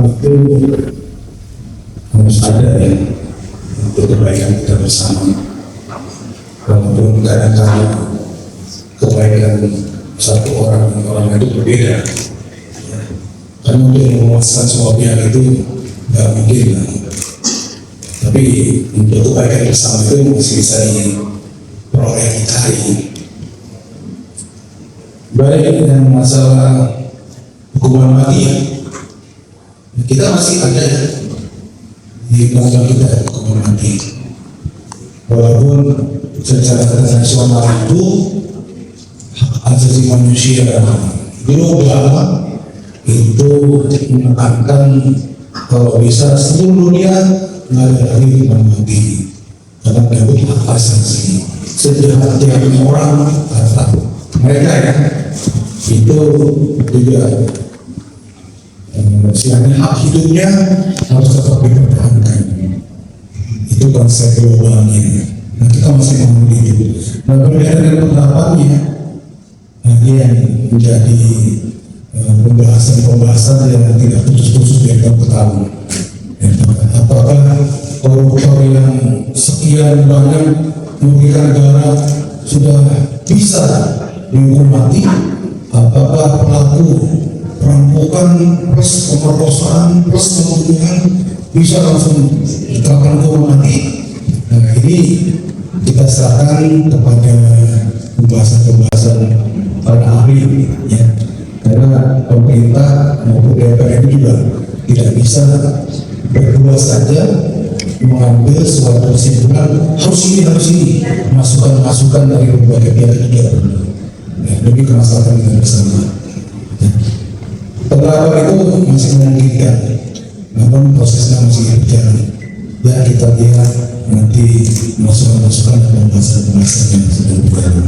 itu harus ada ya untuk kebaikan kita bersama. Walaupun kadang-kadang kebaikan satu orang dan orang itu berbeda. Karena untuk memuaskan semua pihak itu nggak mungkin lah. Tapi untuk kebaikan bersama itu masih bisa diperoleh dicari. Baik dengan masalah hukuman mati ya, kita masih ada ya di undang-undang kita hukuman mati. Walaupun secara internasional itu hak asasi manusia global itu menekankan kalau bisa seluruh dunia nggak ada lagi hukuman mati karena menyebut hak asasi setiap orang kata mereka ya itu juga silakan hak hidupnya harus tetap dipertahankan. Itu konsep globalnya. Nah kita masih mengalami itu. Nah berbeda dengan pendapatnya, nah ini yang menjadi pembahasan yang tidak putus-putus dari tahun ke tahun. Apakah koruptor yang sekian banyak merugikan negara sudah bisa dihukum mati? Apakah pelaku perampokan plus pemerkosaan plus pembunuhan bisa langsung diterapkan hukuman mati? Nah ini kita serahkan kepada pembahasan para ahli ya, karena pemerintah maupun DPR itu juga tidak bisa berdua saja mengambil suatu kesimpulan harus ini masukan dari berbagai pihak juga demi kemaslahatan kita bersama. Penerapan itu masih memungkinkan, namun prosesnya masih berjalan. Ya kita lihat nanti masukan-masukan dan pembahasan yang sudah berjalan.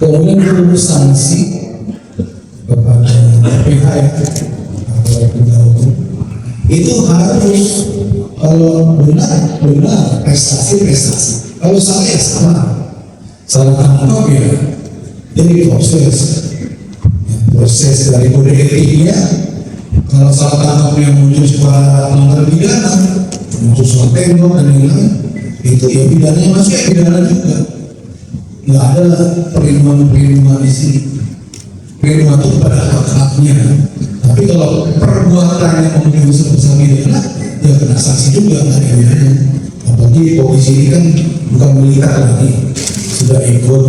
Kemudian perlu sanksi kepada PHF atau pendahulu itu harus kalau benar prestasi, kalau salah ya salah tangkap ya jadi proses dari kode etiknya. Kalau salah tangkap yang muncul sebuah pelanggaran pidana, muncul soal tembok dan lain-lain, itu ya pidananya masuk ya pidana juga. Nggak ada perlindungan di sini. Perlindungan itu pada hak-haknya. Tapi kalau perbuatan yang memenuhi unsur pidana, ya kena sanksi juga nggak ada bedanya. Apalagi polisi ini kan bukan militer lagi, sudah ikut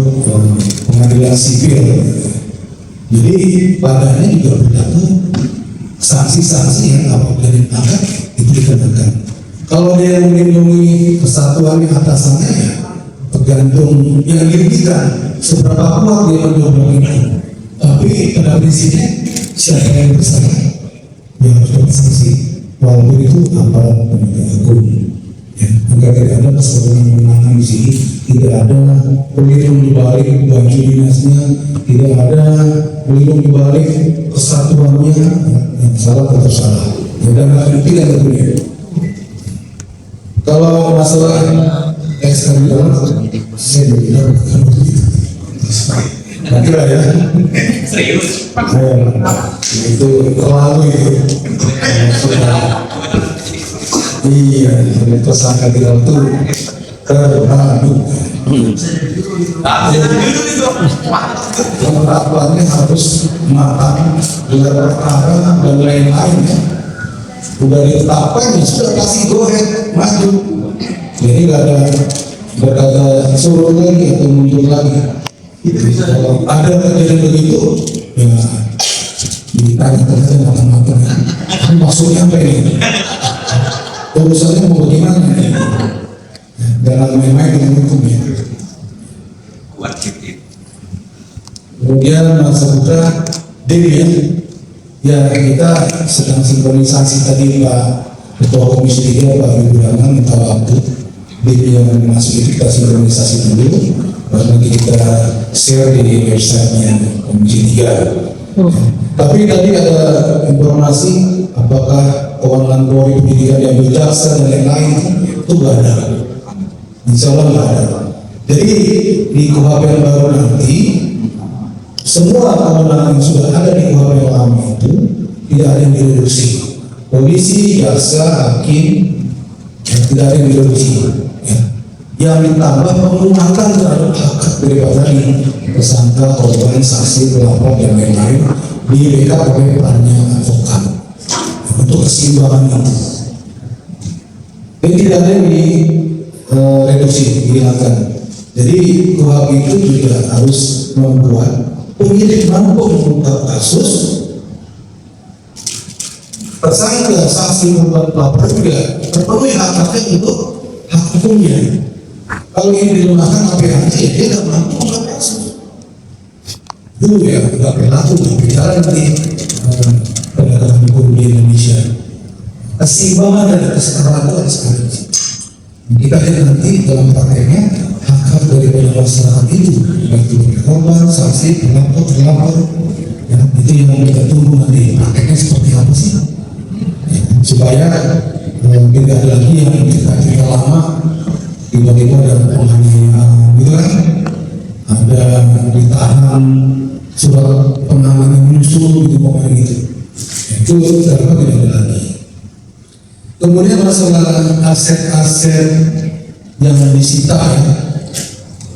pengadilan sipil. Jadi padanya juga berlaku sanksi-sanksi yang apabila ditangkap itu dikenakan. Kalau dia melindungi kesatuan atasannya ya tergantung yang dirugikan seberapa kuat dia mendorong itu. Tapi pada prinsipnya siapa yang bersalah dia harus dapat sanksi walaupun itu aparat penegak hukum. Ya, agar tidak ada kesewenang-wenangan di sini, tidak ada pelindung di balik baju dinasnya, tidak ada pelindung di balik kesatuannya, yang salah atau salah. Ya, dan tidak tentunya. Kalau masalah eksternal, saya bilang bukan begitu. Nanti lah ya. Serius. Itu terlalu itu. Iya, tersangka di dalam itu terlalu. Penerapannya harus matang, gelar perkara dan lain-lain. Udah ditetapkan ya sudah kasih go ahead maju. Jadi nggak ada suruh lagi atau mundur lagi. Kalau ada kejadian begitu, ya ditanya saja matang-matang. Maksudnya apa ini? Urusannya mau bagaimana nih? Dalam main-main dengan hukumnya. Kemudian masalah ya kita sedang sinkronisasi tadi Pak Ketua Komisi 3 Pak Ibrahim minta waktu yang masuk itu kita sinkronisasi dulu, baru nanti kita share di websitenya Komisi 3. Tapi tadi ada informasi apakah kewenangan Polri pendidikan yang jaksa dan lain-lain itu nggak ada. Insya Allah nggak ada. Jadi di KUHP yang baru nanti semua kewenangan yang sudah ada di KUHP yang lama itu tidak ada yang direduksi. Polisi, jaksa, hakim, tidak ada yang direduksi. Ya. Yang ditambah penguatan terhadap hak daripada tersangka, korban, saksi, pelapor dan lain-lain di backup oleh perannya advokat untuk keseimbangan itu. Dan tidak ada yang direduksi, dihilangkan. Jadi KUHP itu juga harus membuat penyidik mampu mengungkap kasus, tersangka, saksi, korban, pelapor juga terpenuhi hak-haknya untuk hak hukumnya. Kalau ini dilemahkan APHC, dia tidak mampu mengungkap kasus. Dulu ya, tidak berlaku bicara nanti penegakan hukum di Indonesia. Keseimbangan dan kesetaraan itu harus ada. Kita lihat nanti dalam prakteknya hak-hak dari masyarakat itu, baik itu korban, saksi, pelapor, ya, itu yang kita tunggu nanti prakteknya seperti apa sih? Ya, supaya tidak ada lagi yang cerita lama tiba-tiba ada penganiayaan gitu kan, ada ditahan surat penanganan yang menyusul gitu pokoknya gitu. Ya, itu tidak ada lagi. Kemudian masalah aset-aset yang disita ya,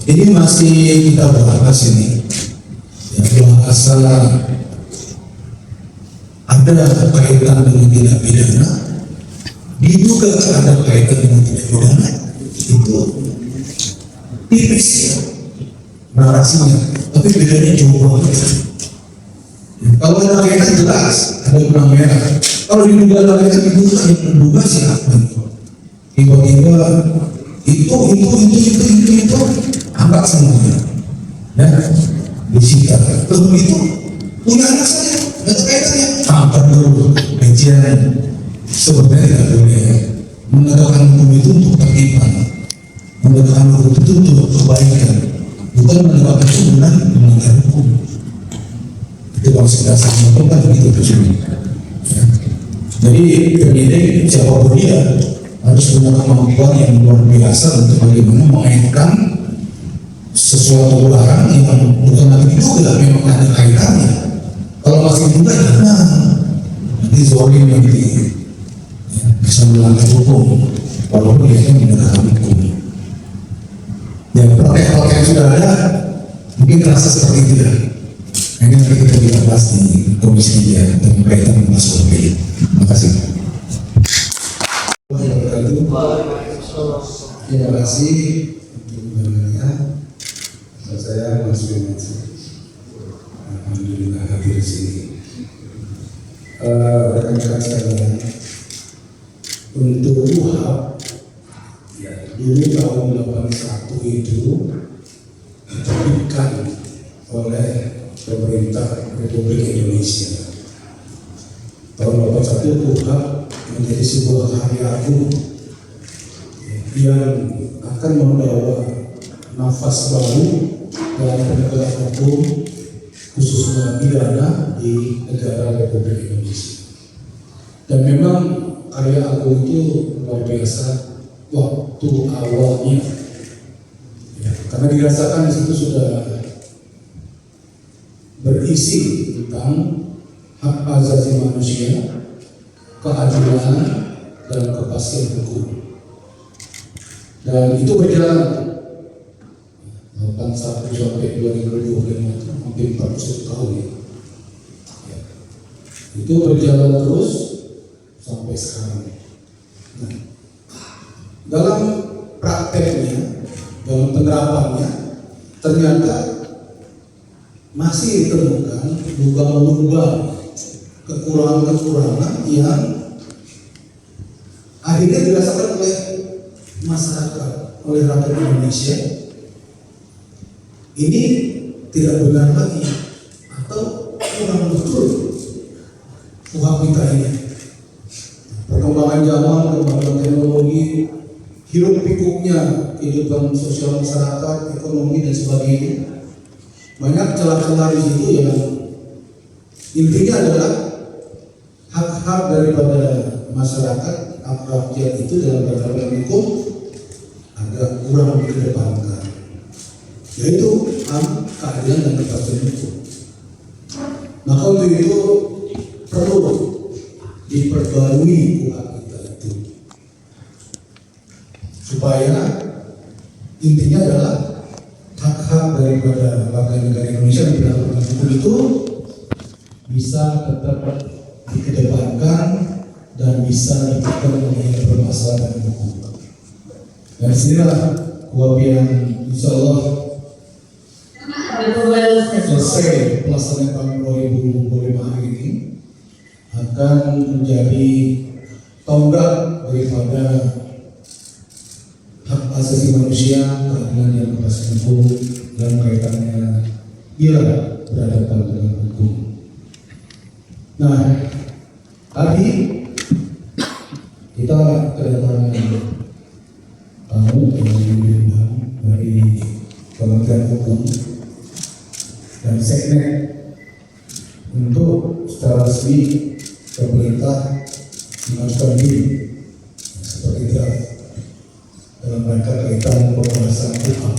ini masih kita bahas ini. Ya, asal ada kaitan dengan tindak pidana, diduga ada kaitan dengan tindak pidana, itu tipis ya narasinya, tapi bedanya jauh banget. Kalau ada kaitan jelas, ada benang merah. Kalau diduga ada kaitan itu yang menduga siapa? Tiba-tiba itu angkat semuanya, ya disita. Terus itu punya anak saya, nggak ada kaitannya. Angkat dulu, kajian. Sebenarnya tidak boleh. Menegakkan hukum itu untuk tertiban, menegakkan hukum itu untuk kebaikan, bukan menegakkan itu benar melanggar hukum. Itu maksud dasar hukum kan begitu tujuannya. Ya. Jadi penyidik siapapun dia harus punya kemampuan yang luar biasa untuk bagaimana mengaitkan sesuatu barang yang bukan lagi diduga memang ada kaitannya. Kalau masih diduga jangan nanti zolim nanti ya, bisa melanggar hukum walaupun dia menegakkan hukum. Ya praktek-praktek yang sudah ada mungkin terasa seperti itu ya. Ini nanti kita bisa bahas di komisi 3 dan berkaitan dengan masalah ini. Terima kasih. Terima kasih untuk mendengarnya. Saya Mas Firmansyah. Alhamdulillah hadir di sini. Rekan-rekan sekalian, untuk KUHP, ya, dulu tahun 81 itu diterbitkan oleh pemerintah Republik Indonesia. Tahun 81 KUHP menjadi sebuah karya agung yang akan membawa nafas baru dalam penegakan hukum khususnya pidana di negara Republik Indonesia. Dan memang karya agung itu luar biasa waktu awalnya, ya, karena dirasakan di situ sudah berisi tentang hak asasi manusia, keadilan, dan kepastian hukum. Dan itu berjalan 81 sampai 2025 itu hampir 41 tahun ya. Itu berjalan terus sampai sekarang. Nah, dalam prakteknya, dalam penerapannya, ternyata masih ditemukan lubang-lubang kekurangan-kekurangan yang akhirnya dirasakan oleh masyarakat, oleh rakyat Indonesia. Ini tidak benar lagi atau kurang betul KUHP kita ini. Perkembangan zaman, perkembangan teknologi, hiruk pikuknya kehidupan sosial masyarakat, ekonomi dan sebagainya, banyak celah-celah di situ yang intinya adalah hak-hak daripada masyarakat, hak rakyat itu dalam peraturan hukum agak kurang dikedepankan, yaitu hak keadilan dan kepastian hukum. Maka untuk itu perlu diperbarui UU kita itu, supaya intinya adalah hak-hak daripada warga negara Indonesia di dalam hukum itu bisa tetap dikedepankan dan bisa diberikan mengenai permasalahan hukum. Dan disinilah KUHP yang insya Allah selesai pelaksanaan tahun 2025 hari ini akan menjadi tonggak daripada hak asasi manusia, keadilan yang berbasis hukum dan kaitannya bila berhadapan dengan hukum. Nah, tadi kita kedatangan tamu yang diundang dari Kementerian Hukum dan Seknek untuk secara resmi pemerintah mengajukan diri seperti draft dalam rangka kaitan pembahasan hukum.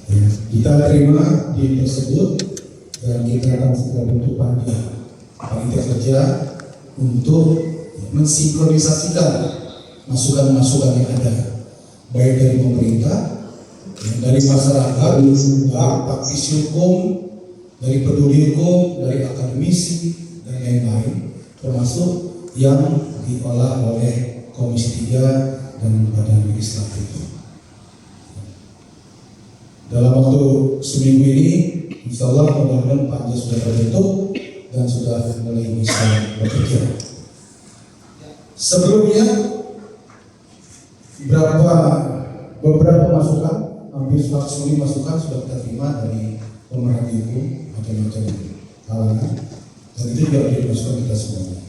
Ya, kita terima diri tersebut dan kita akan segera bentuk panitia kerja untuk mensinkronisasikan masukan-masukan yang ada, baik dari pemerintah, dari masyarakat, dari praktisi hukum, dari peduli hukum, dari akademisi dan lain-lain, termasuk yang diolah oleh Komisi 3 dan Badan Legislatif. Dalam waktu seminggu ini, insya Allah mudah-mudahan panja sudah terbentuk dan sudah mulai bisa bekerja. Sebelumnya beberapa masukan, hampir 110 masukan sudah kita terima dari pemerhati hukum macam-macam kalangan, dan itu juga dimasukkan kita semuanya.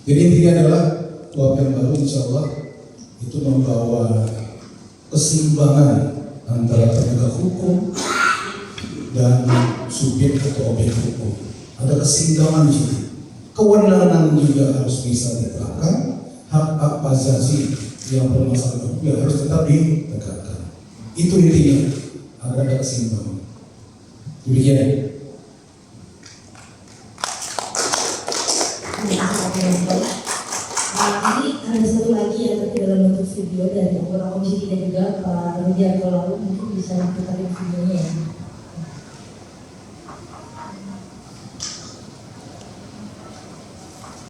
Jadi intinya adalah KUHP yang baru insya Allah itu membawa keseimbangan antara penegak hukum dan subjek atau objek hukum. Ada keseimbangan di sini. Kewenangan juga harus bisa diterapkan. Hak-hak asasi yang bermasalah hukum harus tetap ditegakkan. Itu intinya, agar ada keseimbangan. Demikian. Ini ada satu lagi yang terkait dalam bentuk video dari anggota Komisi 3 juga, Pak Rudianto, lalu mungkin bisa diputarkan videonya ya.